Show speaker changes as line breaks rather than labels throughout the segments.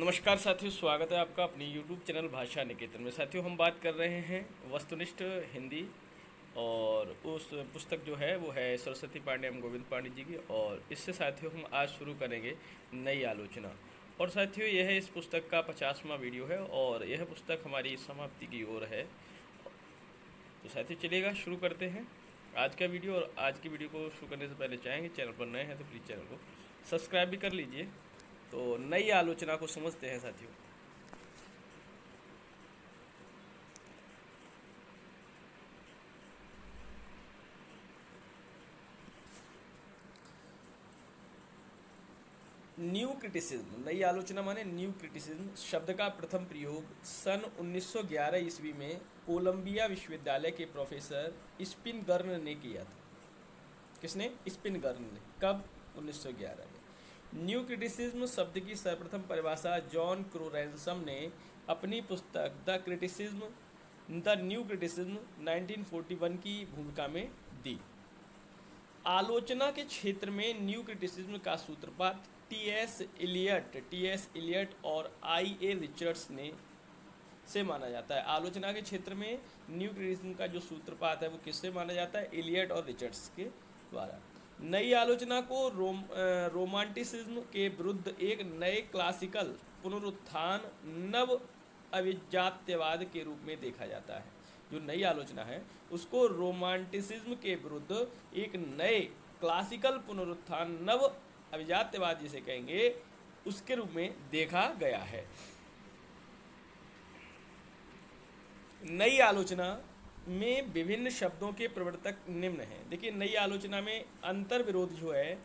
नमस्कार साथियों, स्वागत है आपका अपनी YouTube चैनल भाषा निकेतन में। साथियों, हम बात कर रहे हैं वस्तुनिष्ठ हिंदी, और उस पुस्तक जो है वो है सरस्वती पांडे एवं गोविंद पांडे जी की। और इससे साथियों हम आज शुरू करेंगे नई आलोचना। और साथियों, यह इस पुस्तक का 50वां वीडियो है और यह पुस्तक हमारी समाप्ति की ओर है। तो साथियों चलिएगा शुरू करते हैं आज का वीडियो। और आज की वीडियो को शुरू करने से पहले चाहेंगे चैनल पर नए हैं तो प्लीज़ चैनल को सब्सक्राइब भी कर लीजिए। तो नई आलोचना को समझते हैं साथियों। न्यू क्रिटिसिज्म, नई आलोचना माने न्यू क्रिटिसिज्म शब्द का प्रथम प्रयोग सन 1911 ईस्वी में कोलंबिया विश्वविद्यालय के प्रोफेसर स्पिनगर्न ने किया था। किसने? स्पिनगर्न ने। कब? 1911 में। न्यू क्रिटिसिज्म शब्द की सर्वप्रथम परिभाषा जॉन क्रोरैंसम ने अपनी पुस्तक द न्यू क्रिटिसिज्म 1941 की भूमिका में दी। आलोचना के क्षेत्र में न्यू क्रिटिसिज्म का सूत्रपात टी.एस. इलियट और I.A. रिचर्ड्स ने से माना जाता है। आलोचना के क्षेत्र में न्यू क्रिटिसिज्म का जो सूत्रपात है वो किससे माना जाता है? इलियट और रिचर्ड्स के द्वारा। नई आलोचना को रोमांटिसिज्म के विरुद्ध एक नए क्लासिकल पुनरुत्थान नव अभिजात्यवाद के रूप में देखा जाता है। जो नई आलोचना है उसको रोमांटिसिज्म के विरुद्ध एक नए क्लासिकल पुनरुत्थान नव अभिजात्यवाद जिसे कहेंगे उसके रूप में देखा गया है। नई आलोचना में विभिन्न शब्दों के प्रवर्तक निम्न हैं। देखिए, नई आलोचना में अंतर विरोध जो है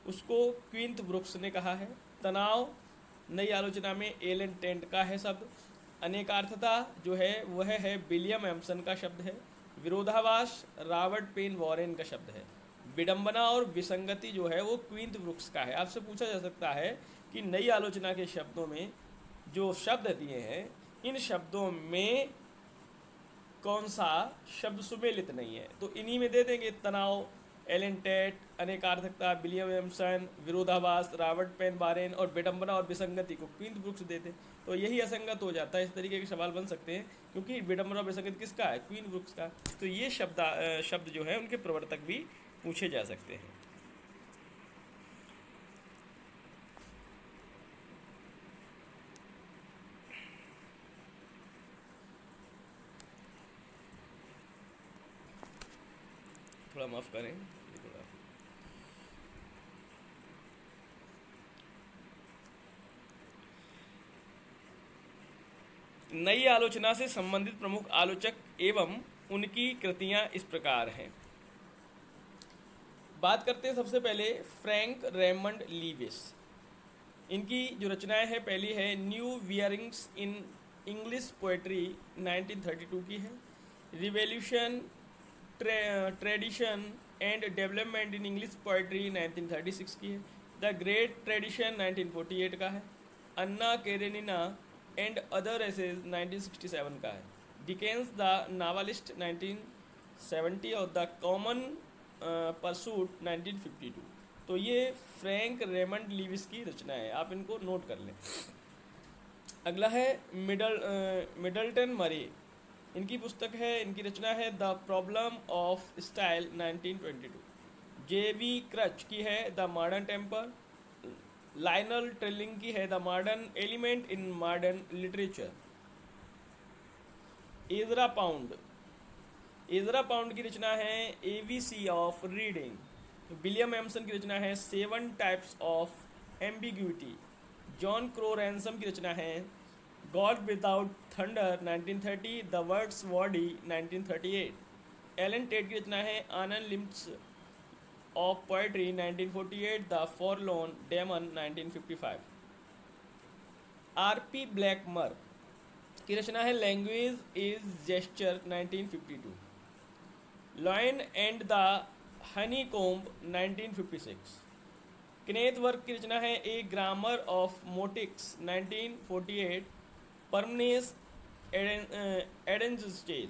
उसको क्विंथ ब्रुक्स ने कहा है। तनाव नई आलोचना में एलन टेंट का है शब्द। अनेकार्थता जो है वह है विलियम एम्सन का शब्द है। विरोधाभास रॉबर्ट पेन वॉरेन का शब्द है। विडंबना और विसंगति जो है वो क्विंथ ब्रुक्स का है। आपसे पूछा जा सकता है कि नई आलोचना के शब्दों में जो शब्द दिए हैं इन शब्दों में कौन सा शब्द सुमेलित नहीं है, तो इन्हीं में दे देंगे। तनाव एलन टेट, अनेकार्थकता विलियम एम्सन, विरोधाभास रॉबर्ट पेन वॉरेन और विडंबना और विसंगति को क्विंथ ब्रुक्स देते, तो यही असंगत हो जाता है। इस तरीके के सवाल बन सकते हैं क्योंकि विडंबना और विसंगति किसका है? क्विंथ ब्रुक्स का। तो ये शब्द जो है उनके प्रवर्तक भी पूछे जा सकते हैं। थोड़ा माफ करें, थोड़ा नई आलोचना से संबंधित प्रमुख आलोचक एवं उनकी कृतियां इस प्रकार हैं। बात करते हैं सबसे पहले फ्रैंक रेमंड लीविस। इनकी जो रचनाएं हैं, पहली है न्यू वियरिंग्स इन इंग्लिश पोएट्री 1932 की है। Revolution tradition and development in English poetry 1936 की है। द ग्रेट ट्रेडिशन 1948 का है। अन्ना केरेनिना एंड अदर एसेज 1967 का है। डिकेंस द नावलिस्ट 1970 और द कॉमन परसूट 1952। तो ये फ्रैंक रेमंड लीविस की रचना है, आप इनको नोट कर लें। अगला है मिडल्टन मरी। इनकी पुस्तक है, इनकी रचना है the problem of style 1922। J.V. Krutch की है the modern temper. Lionel Trilling की है the modern element in modern literature. Ezra Pound की रचना है ABC of reading. William Empson की रचना है 7 types of ambiguity. John Crowe Ransom की रचना है God without thunder 1930, the world's body 1938। Allen Tate की रचना है on limits of poetry 1948, the forlorn demon 1955। R.P. ब्लैकमर की रचना है language is gesture 1952। Lion and the honeycomb 1956। Kenneth work की रचना है ए ग्रामर ऑफ मोटिक्स 1948। परमनेस एडेंस स्टेज।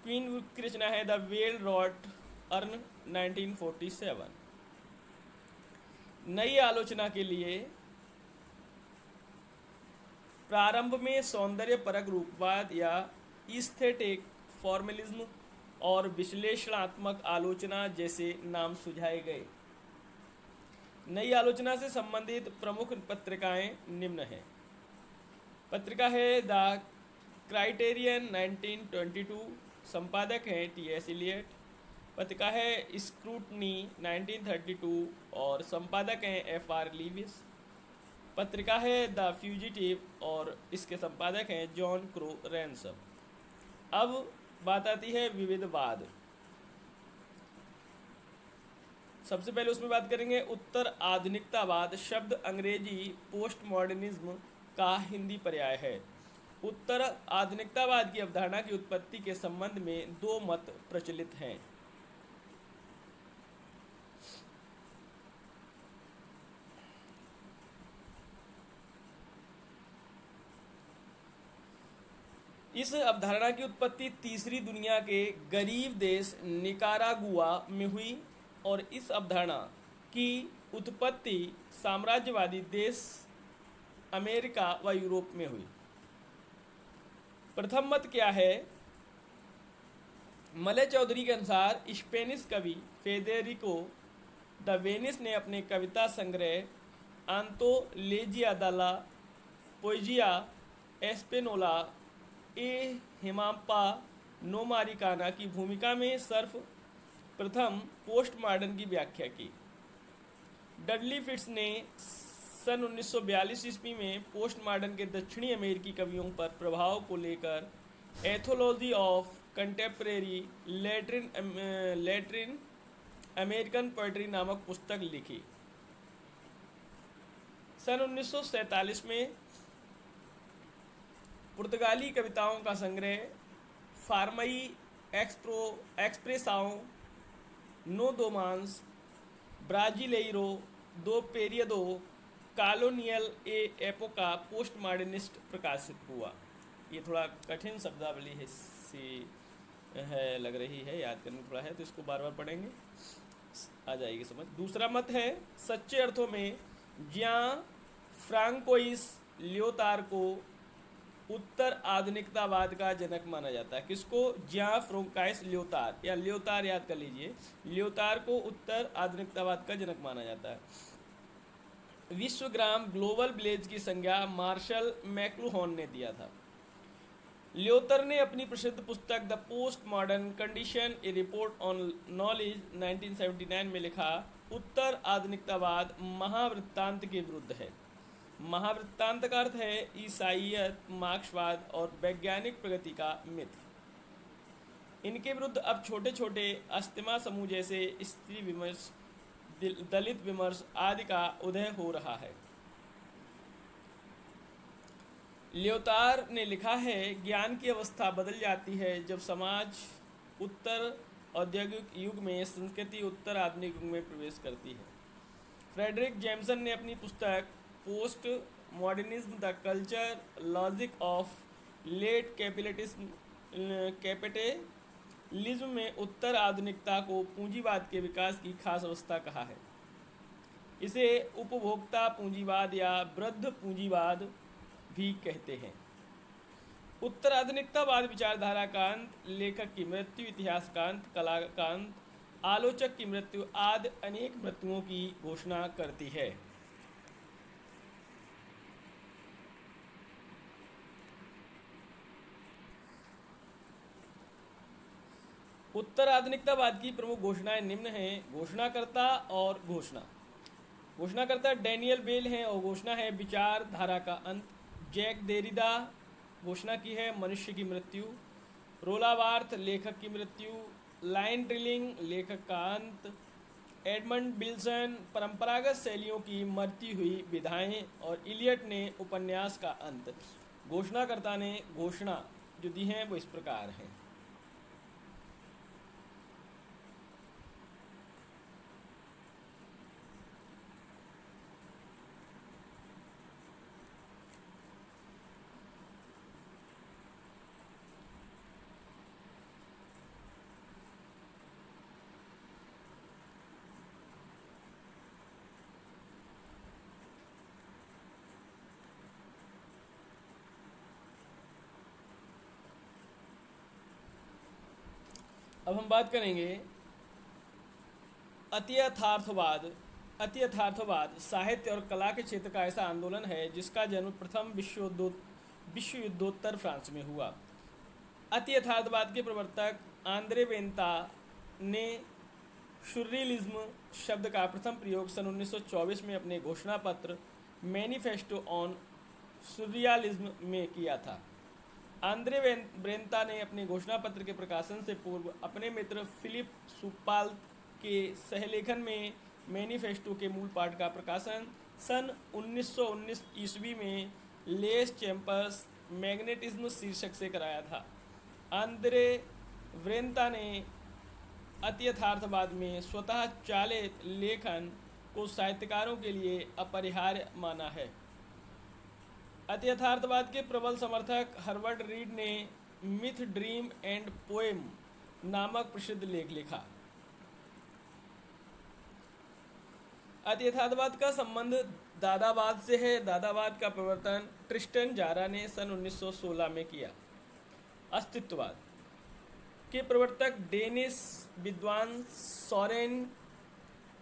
क्वीन की रचना है द वेल रॉट अर्न 1947। नई आलोचना के लिए प्रारंभ में सौंदर्य परक रूपवाद या ईस्थेटिक फॉर्मलिज्म और विश्लेषणात्मक आलोचना जैसे नाम सुझाए गए। नई आलोचना से संबंधित प्रमुख पत्रिकाएं निम्न हैं। पत्रिका है द क्राइटेरियन 1922, संपादक हैं टी.एस. इलियट। पत्रिका है स्क्रूटनी 1932 और संपादक हैं एफ.आर. लीविस। पत्रिका है द फ्यूजिटिव और इसके संपादक हैं जॉन क्रो रैनसम। अब बात आती है विविधवाद। सबसे पहले उसमें बात करेंगे उत्तर आधुनिकतावाद। शब्द अंग्रेजी पोस्ट मॉडर्निज्म का हिंदी पर्याय है। उत्तर आधुनिकतावाद की अवधारणा की उत्पत्ति के संबंध में दो मत प्रचलित हैं। इस अवधारणा की उत्पत्ति तीसरी दुनिया के गरीब देश निकारागुआ में हुई और इस अवधारणा की उत्पत्ति साम्राज्यवादी देश अमेरिका व यूरोप में हुई। प्रथम मत क्या है? मलय चौधरी के अनुसार स्पेनिश कवि फेदेरिको द वेनिस ने अपने कविता संग्रह आंतोलेजिया द ला पोएजिया एस्पेनोला ए हिमापा नोमारिकाना की भूमिका में सर्वप्रथम पोस्ट मॉडर्न की व्याख्या की। डडली फिट्स ने सन 1942 ईस्वी में पोस्ट मॉडर्न के दक्षिणी अमेरिकी कवियों पर प्रभाव को लेकर ethology of contemporary Latin American poetry नामक पुस्तक लिखी। सन 1947 में पुर्तगाली कविताओं का संग्रह फार्मई एक्सप्रेसाओं नो दो मांस ब्राजिलेइरो दो पेरियडो कॉलोनियल ए एपोका पोस्ट मॉडर्निस्ट प्रकाशित हुआ। ये थोड़ा कठिन शब्दावली है लग रही है, याद करना थोड़ा है, तो इसको बार बार पढ़ेंगे, आ जाएगी समझ। दूसरा मत है सच्चे अर्थों में जियां फ्रांकोइस लियोतार को उत्तर आधुनिकतावाद का जनक माना जाता है। किसको? जियां फ्रांकोइस लियोतार, या लियोतार याद कर लीजिए, लियोतार को उत्तर आधुनिकतावाद का जनक माना जाता है। विश्वग्राम ग्लोबल विलेज की संज्ञा मार्शल मैक्लुहॉन ने दिया था। लियोतर ने अपनी प्रसिद्ध पुस्तक the post modern condition A report on knowledge 1979 में लिखा, उत्तर आधुनिकतावाद महावृत्तांत के विरुद्ध है। महावृत्तांत का अर्थ है ईसाईयत, मार्क्सवाद और वैज्ञानिक प्रगति का मिथ। इनके विरुद्ध अब छोटे छोटे अस्थमा समूह जैसे स्त्री विमर्श, दलित विमर्श आदि का उदय हो रहा है। लियोतार ने लिखा है, ज्ञान की अवस्था बदल जाती है जब समाज उत्तर औद्योगिक युग में, संस्कृति उत्तर आधुनिक युग में प्रवेश करती है। फ्रेडरिक जेम्सन ने अपनी पुस्तक postmodernism the culture logic of late capitalism में उत्तर आधुनिकता को पूंजीवाद के विकास की खास अवस्था कहा है। इसे उपभोक्ता पूंजीवाद या वृद्ध पूंजीवाद भी कहते हैं। उत्तर आधुनिकतावाद विचारधारा का अंत, लेखक की मृत्यु, इतिहास का अंत, कला का अंत, आलोचक की मृत्यु आदि अनेक मृत्युओं की घोषणा करती है। उत्तर आधुनिकतावाद की प्रमुख घोषणाएं निम्न हैं। घोषणाकर्ता और घोषणा। घोषणाकर्ता डैनियल बेल हैं और घोषणा है विचारधारा का अंत। जैक देरिदा घोषणा की है मनुष्य की मृत्यु। रोला बार्थ लेखक की मृत्यु। लाइन ड्रिलिंग लेखक का अंत। एडमंड बिल्सन परंपरागत शैलियों की मरती हुई विधाएं और इलियट ने उपन्यास का अंत। घोषणाकर्ता ने घोषणा जो दी हैं वो इस प्रकार हैं। अब हम बात करेंगे अतियथार्थवाद। अतियथार्थवाद साहित्य और कला के क्षेत्र का ऐसा आंदोलन है जिसका जन्म प्रथम विश्व युद्धोत्तर फ्रांस में हुआ। अतियथार्थवाद के प्रवर्तक आंद्रे बेंता ने सुर्रियलिज्म शब्द का प्रथम प्रयोग सन 1924 में अपने घोषणा पत्र मैनिफेस्टो ऑन सुर्रियलिज्म में किया था। आंद्रे बेंता ने अपने घोषणा पत्र के प्रकाशन से पूर्व अपने मित्र फिलिप सुपाल के सहलेखन में मैनिफेस्टो के मूल पाठ का प्रकाशन सन 1919 ईस्वी में लेस चैम्पर्स मैग्नेटिज्म शीर्षक से कराया था। आंद्रे बेंता ने अतियथार्थवाद में स्वतः चालित लेखन को साहित्यकारों के लिए अपरिहार्य माना है। अतियथार्थवाद के प्रबल समर्थक हर्बर्ट रीड ने मिथ ड्रीम एंड पोएम नामक प्रसिद्ध लेख लिखा। अतियथार्थवाद का संबंध दादावाद से है। दादावाद का प्रवर्तन ट्रिस्टन जारा ने सन 1916 में किया। अस्तित्ववाद के प्रवर्तक डेनिस विद्वान सोरेन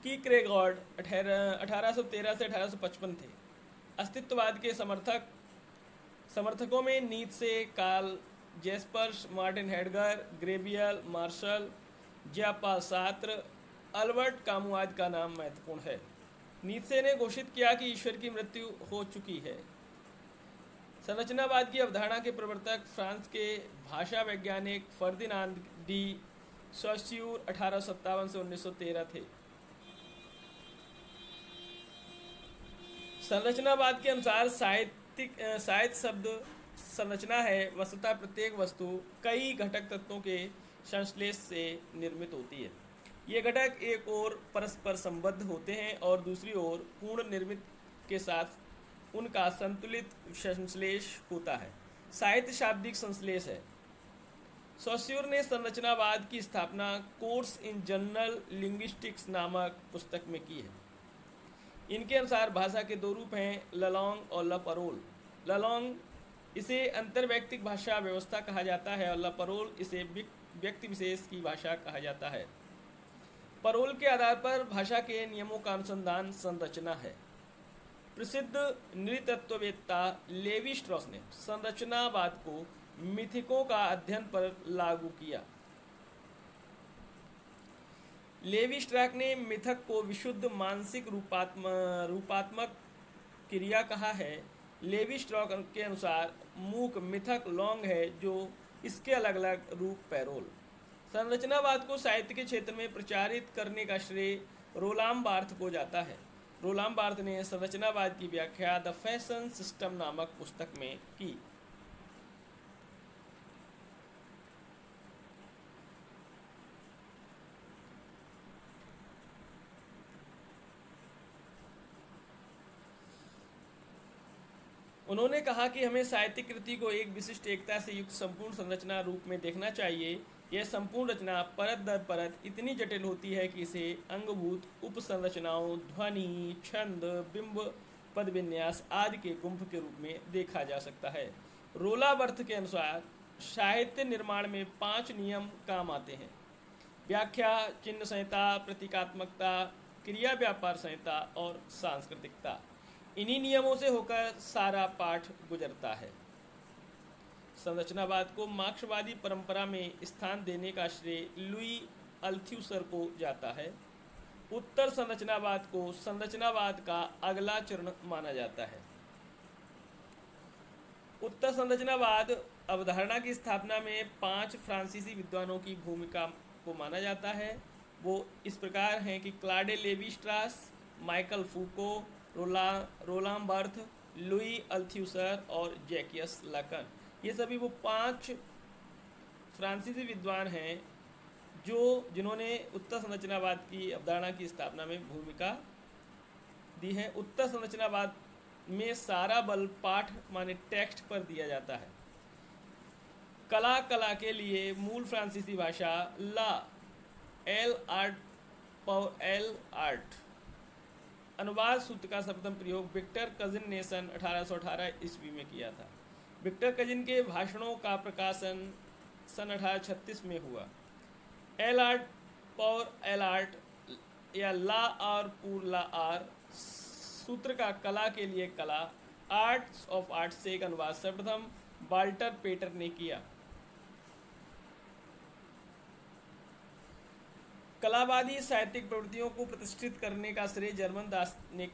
कीक्रेगॉर्ड 1813 से 1855 थे। अस्तित्ववाद के समर्थकों में Nietzsche, Karl Jaspers, Martin Heidegger, Gabriel, Marcel, Jean Paul Sartre, Albert Camus आदि का नाम महत्वपूर्ण है। नीत्शे ने घोषित किया कि ईश्वर की मृत्यु हो चुकी है। संरचनावाद की अवधारणा के प्रवर्तक फ्रांस के भाषा वैज्ञानिक फर्दिनांद डी सॉस्यूर 1857 से 1913 थे। संरचनावाद के अनुसार साहित्य शब्द संरचना है। वस्तुतः प्रत्येक वस्तु कई घटक तत्वों के संश्लेष से निर्मित होती है। ये घटक एक ओर परस्पर संबद्ध होते हैं और दूसरी ओर पूर्ण निर्मित के साथ उनका संतुलित संश्लेष होता है। साहित्य शाब्दिक संश्लेष है। सॉस्यूर ने संरचनावाद की स्थापना कोर्स इन जनरल लिंग्विस्टिक्स नामक पुस्तक में की है। इनके अनुसार भाषा के दो रूप हैं, ललोंग और लपरोल। ललोंग इसे अंतर्वैयक्तिक भाषा व्यवस्था कहा जाता है और लपरोल इसे व्यक्ति विशेष की भाषा कहा जाता है। परोल के आधार पर भाषा के नियमों का अनुसंधान संरचना है। प्रसिद्ध नृतत्ववेत्ता लेवी स्ट्रॉस ने संरचनावाद को मिथिकों का अध्ययन पर लागू किया। लेवी स्ट्रॉस ने मिथक को विशुद्ध मानसिक रूपात्मक क्रिया कहा है। लेवी स्ट्रॉस के अनुसार मूक मिथक लॉन्ग है जो इसके अलग अलग रूप पैरोल। संरचनावाद को साहित्य के क्षेत्र में प्रचारित करने का श्रेय रोलाम बार्थ को जाता है। रोलाम बार्थ ने संरचनावाद की व्याख्या द फैशन सिस्टम नामक पुस्तक में की। उन्होंने कहा कि हमें साहित्यिक कृति को एक विशिष्ट एकता से युक्त संपूर्ण संरचना रूप में देखना चाहिए। यह संपूर्ण रचना परत दर परत इतनी जटिल होती है कि इसे अंगभूत उपसंरचनाओं, ध्वनि, छंद, बिंब, पद विन्यास आदि के गुंफ के रूप में देखा जा सकता है। रोला बर्थ के अनुसार साहित्य निर्माण में 5 नियम काम आते हैं: व्याख्या, चिन्ह संहिता, प्रतीकात्मकता, क्रिया व्यापार संहिता और सांस्कृतिकता। इन्हीं नियमों से होकर सारा पाठ गुजरता है। संरचनावाद को मार्क्सवादी परंपरा में स्थान देने का श्रेय लुई अल्थ्यूसर को जाता है। उत्तर संरचनावाद को संरचनावाद का अगला चरण माना जाता है। उत्तर संरचनावाद अवधारणा की स्थापना में 5 फ्रांसीसी विद्वानों की भूमिका को माना जाता है। वो इस प्रकार हैं कि क्लाडे लेवी स्ट्रास, माइकल फूको, रोलाम बर्थ, लुई अल्थ्यूसर और जैकियस लाकन। ये सभी वो 5 फ्रांसीसी विद्वान हैं जिन्होंने उत्तर संरचनावाद की अवधारणा की स्थापना में भूमिका दी है। उत्तर संरचनावाद में सारा बल पाठ माने टेक्स्ट पर दिया जाता है। कला के लिए मूल फ्रांसीसी भाषा ला एल आर्ट। अनुवाद सूत्र का सर्वप्रथम प्रयोग विक्टर कजिन ने सन 1818 ईस्वी में किया था। विक्टर कजिन के भाषणों का प्रकाशन सन 1836 में हुआ। एल आर्ट पॉर एल आर्ट या ला और पूर ला आर सूत्र का कला के लिए कला, आर्ट्स ऑफ आर्ट से एक अनुवाद सर्वप्रथम वाल्टर पेटर ने किया। कलावादी साहित्यिक प्रवृत्तियों को प्रतिष्ठित करने का श्रेय जर्मन दार्शनिक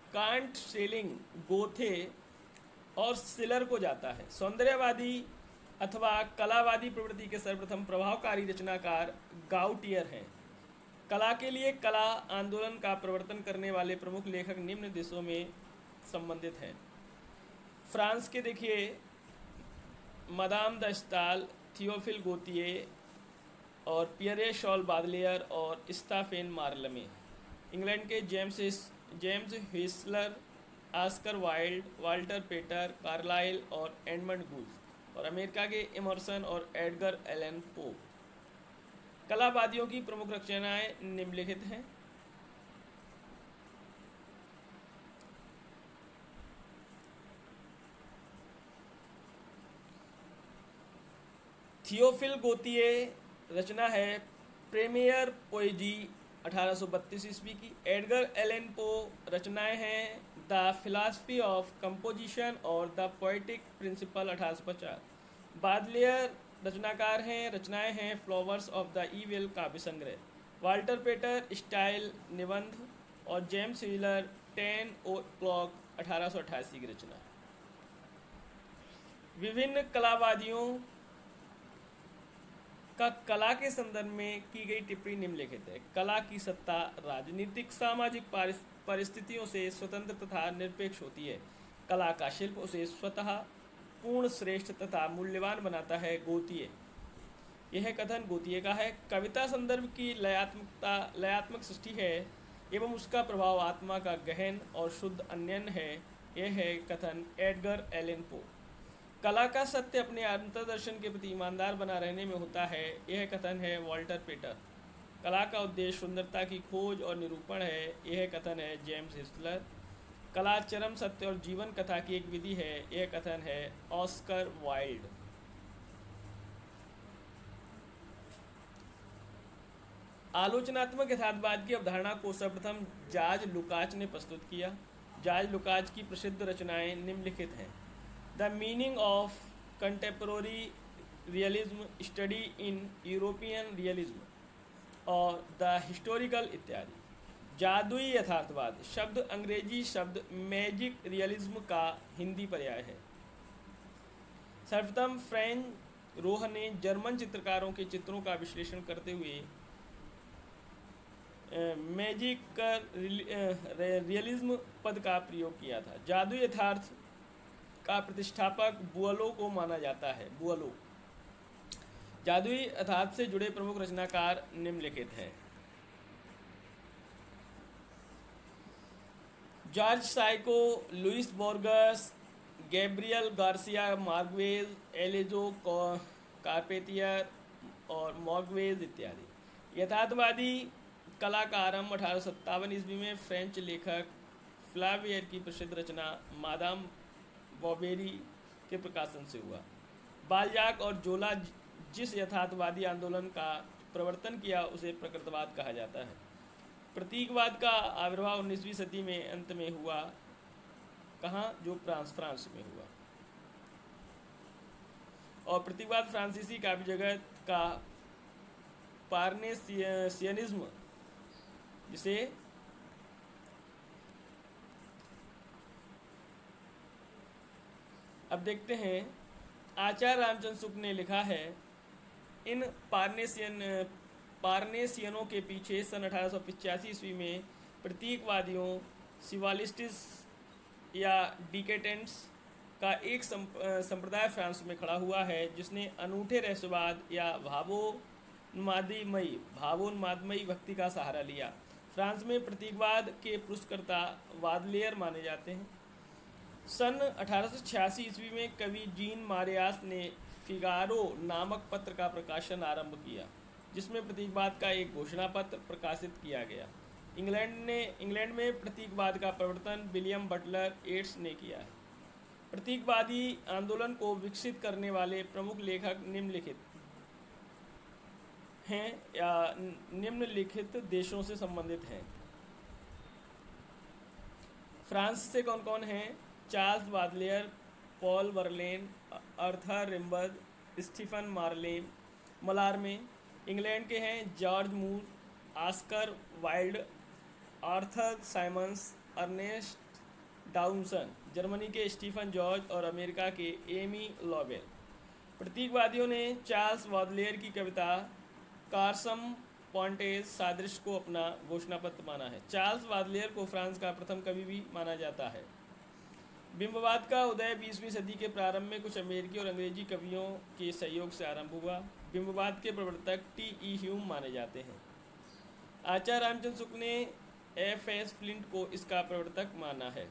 कांट, शेलिंग, गोथे और सिलर को जाता है। सौंदर्यवादी अथवा कलावादी प्रवृत्ति के सर्वप्रथम प्रभावकारी रचनाकार गाउटियर हैं। कला के लिए कला आंदोलन का प्रवर्तन करने वाले प्रमुख लेखक निम्न देशों में संबंधित हैं। फ्रांस के देखिए मदाम द स्टाल, थियोफिल गोतिये और पियरे शॉल बादलेयर और स्टाफेन मार्लमे। इंग्लैंड के जेम्स हिस्लर, ऑस्कर वाइल्ड, वाल्टर पेटर, कार्लाइल और एडमंड गूल्स। और अमेरिका के इमर्सन और एडगर एलन पो। कलावादियों की प्रमुख रचनाएं निम्नलिखित हैं। थियोफिल गोतिये रचना है प्रीमियर पोएजी 1832 ईस्वी की। एडगर एलन पो रचनाएं हैं द फिलॉसफी ऑफ कंपोजिशन और द पोएटिक प्रिंसिपल 1850। बादलेयर रचनाएं हैं फ्लावर्स ऑफ द ईविल काव्य संग्रह। वाल्टर पेटर स्टाइल निबंध और जेम्स व्हीलर 10 o'clock 1888 की रचना। विभिन्न कलावादियों का कला के संदर्भ में की गई टिप्पणी निम्नलिखित है। कला की सत्ता राजनीतिक सामाजिक परिस्थितियों से स्वतंत्र तथा निरपेक्ष होती है। कला का शिल्प उसे स्वतः पूर्ण, श्रेष्ठ तथा मूल्यवान बनाता है। गोतिये, यह कथन गोतिये का है। कविता संदर्भ की लयात्मक सृष्टि है एवं उसका प्रभाव आत्मा का गहन और शुद्ध अन्यन है। यह है कथन एडगर एलन पो। कला का सत्य अपने अंतर्दर्शन के प्रति ईमानदार बना रहने में होता है। यह कथन है वाल्टर पेटर। कला का उद्देश्य सुंदरता की खोज और निरूपण है। यह कथन है जेम्स हिस्लर। कला चरम सत्य और जीवन कथा की एक विधि है। यह कथन है ऑस्कर वाइल्ड। आलोचनात्मक यथार्थवाद की अवधारणा को सर्वप्रथम जॉर्ज लुकाच ने प्रस्तुत किया। जॉर्ज लुकाच की प्रसिद्ध रचनाएं निम्नलिखित हैं। The meaning of contemporary realism, study in European realism और द हिस्टोरिकल इत्यादि। जादुई यथार्थवाद शब्द अंग्रेजी शब्द मैजिक रियलिज्म का हिंदी पर्याय है। सर्वप्रथम फ्रेंच रोह ने जर्मन चित्रकारों के चित्रों का विश्लेषण करते हुए मैजिक रियलिज्म पद का प्रयोग किया था। जादुई यथार्थ का प्रतिष्ठापक बुअलो को माना जाता है। बुअलो। जादुई यथार्थ से जुड़े प्रमुख रचनाकार निम्नलिखित हैं। जॉर्ज साइको, Luis Borges, Gabriel Garcia Marquez, Alejo Carpentier और मॉर्क्वेज इत्यादि। यथार्थवादी कला का आरंभ 1857 ईस्वी में फ्रेंच लेखक फ्लावियर की प्रसिद्ध रचना मादाम बॉवेरी के प्रकाशन से हुआ। बाल्जाक और जोला जिस यथार्थवादी आंदोलन का प्रवर्तन किया उसे प्रकृतवाद कहा जाता है। प्रतीकवाद का आविर्भाव 19वीं सदी में अंत में हुआ। कहाँ? जो फ्रांस में हुआ। और प्रतीकवाद फ्रांसीसी काव्य जगत का पार्नेसियनिज्म, जिसे अब देखते हैं। आचार्य रामचंद्र शुक्ल ने लिखा है, इन पार्नेसियनों के पीछे सन 1885 ईस्वी में प्रतीकवादियों, सिवालिस्टिस या डिकेटेंट्स का एक संप्रदाय फ्रांस में खड़ा हुआ है, जिसने अनूठे रहस्यवाद या भावोन्मादमयी भक्ति का सहारा लिया। फ्रांस में प्रतीकवाद के पुरस्कर्ता वादलेयर माने जाते हैं। सन 1886 ईस्वी में कवि जीन मारियास ने फिगारो नामक पत्र का प्रकाशन आरंभ किया, जिसमें प्रतीकवाद का एक घोषणा पत्र प्रकाशित किया गया। इंग्लैंड में प्रतीकवाद का प्रवर्तन विलियम बटलर येट्स ने किया है। प्रतीकवादी आंदोलन को विकसित करने वाले प्रमुख लेखक हैं या निम्नलिखित देशों से संबंधित हैं? फ्रांस से कौन कौन हैं? Charles Baudelaire, Paul Verlaine, Arthur Rimbaud, Stephane Mallarme. England के हैं George Moore, Oscar Wilde, Arthur Symons, Ernest Dowson. Germany के स्टीफन जॉर्ज और अमेरिका के एमी लॉवेल। प्रतीकवादियों ने चार्ल्स बादलेयर की कविता कार्सम पॉन्टेज सादृश्य को अपना घोषणा पत्र माना है। चार्ल्स बादलेयर को फ्रांस का प्रथम कवि भी माना जाता है। बिंबवाद का उदय 20वीं सदी के प्रारंभ में कुछ अमेरिकी और अंग्रेजी कवियों के सहयोग से आरंभ हुआ। बिंबवाद के प्रवर्तक टी.ई. ह्यूम माने जाते हैं। आचार्य रामचंद्र शुक्ल ने एफ.एस. फ्लिंट को इसका प्रवर्तक माना है।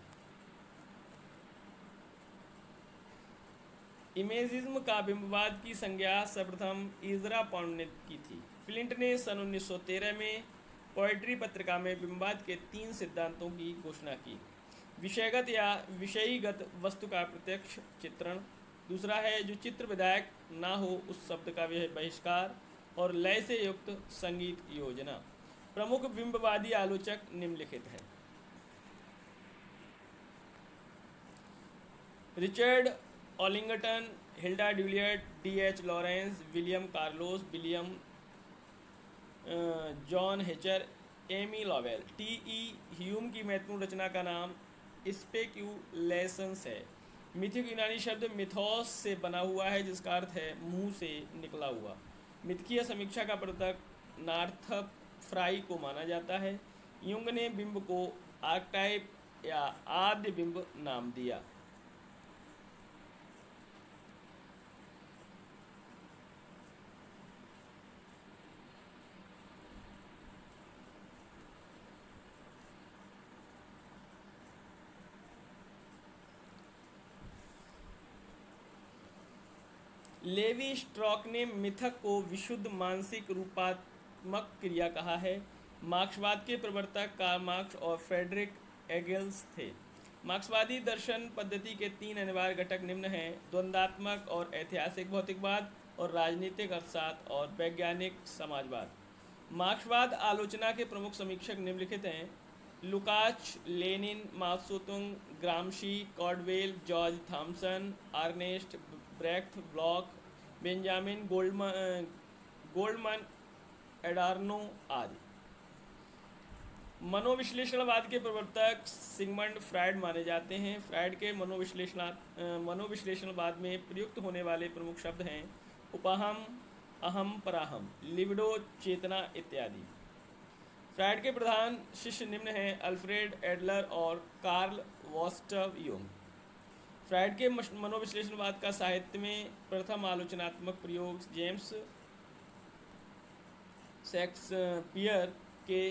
इमेजिज्म का बिंबवाद की संज्ञा सर्वप्रथम इजरा पॉन्ड ने की थी। फ्लिंट ने सन 1913 में पोएट्री पत्रिका में बिंबवाद के 3 सिद्धांतों की घोषणा की। विषयगत या विषयीगत वस्तु का प्रत्यक्ष चित्रण, दूसरा है जो चित्र विधायक ना हो उस शब्द का बहिष्कार, और लय से युक्त संगीत योजना। प्रमुख बिंबवादी आलोचक निम्नलिखित हैं। Richard Aldington, Hilda Doolittle, D H. Lawrence, William Carlos, William John Fletcher, Amy Lowell. T E. Hulme की महत्वपूर्ण रचना का नाम स्पेक्यूलेशंस है। मिथिक यूनानी शब्द मिथोस से बना हुआ है जिसका अर्थ है मुंह से निकला हुआ। मिथकीय समीक्षा का प्रवर्तक नार्थप फ्राई को माना जाता है। युंग ने बिंब को आर्कटाइप या आद्य बिंब नाम दिया। लेवी स्ट्रॉक ने मिथक को विशुद्ध मानसिक रूपात्मक क्रिया कहा है। मार्क्सवाद के प्रवर्तक कार्ल मार्क्स और फ्रेडरिक एंगल्स थे। मार्क्सवादी दर्शन पद्धति के 3 अनिवार्य घटक निम्न हैं: द्वंद्वात्मक और ऐतिहासिक भौतिकवाद, और राजनीतिक अर्थशास्त्र और वैज्ञानिक समाजवाद। मार्क्सवाद आलोचना के प्रमुख समीक्षक निम्नलिखित हैं: Lukacs, Lenin, Mao Tse tung, Gramsci, Caudwell, George Thomson, Ernst Brecht, Bloch, Benjamin Goldmann, Adorno आदि। मनोविश्लेषणवाद के प्रवर्तक सिगमंड फ्रायड माने जाते हैं। फ्रायड के मनोविश्लेषणवाद में प्रयुक्त होने वाले प्रमुख शब्द हैं उपहम, अहम, पराहम, लिबिडो, चेतना इत्यादि। फ्रायड के प्रधान शिष्य निम्न हैं: अल्फ्रेड एडलर और कार्ल गुस्ताव यूंग। फ्रायड के मनोविश्लेषणवाद का साहित्य में प्रथम आलोचनात्मक प्रयोग जेम्स शेक्सपियर के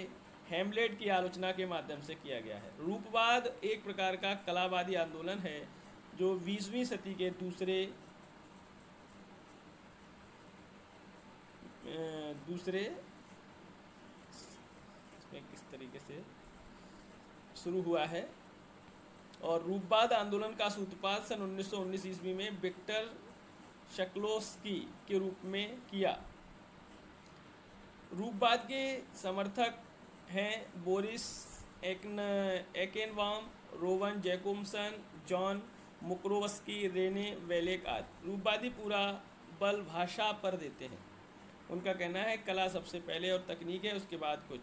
हैमलेट की आलोचना के माध्यम से किया गया है। रूपवाद एक प्रकार का कलावादी आंदोलन है जो 20वीं सदी के दूसरे इसमें किस तरीके से शुरू हुआ है, और रूपवाद आंदोलन का सूत्रपात सन 1919 ईस्वी में विक्टर शक्लोस्की के रूप में किया। रूपवाद के समर्थक हैं Boris Eikhenbaum, Roman Jakobson, Jan Mukarovsky, Rene Wellek आदि। रूपवादी पूरा बल भाषा पर देते हैं। उनका कहना है कला सबसे पहले और तकनीक है उसके बाद कुछ।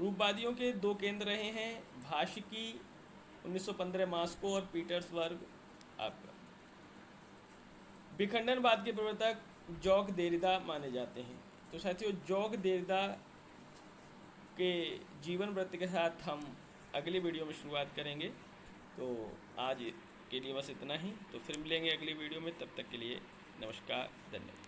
रूपवादियों के 2 केंद्र रहे हैं: भाषिकी 1915 मॉस्को और पीटर्सबर्ग आपका। विखंडनवाद के प्रवर्तक जॉक देरिदा माने जाते हैं। तो साथियों, जॉक देरिदा के जीवन वृत्त के साथ हम अगली वीडियो में शुरुआत करेंगे। तो आज के लिए बस इतना ही। तो फिर मिलेंगे अगली वीडियो में, तब तक के लिए नमस्कार, धन्यवाद।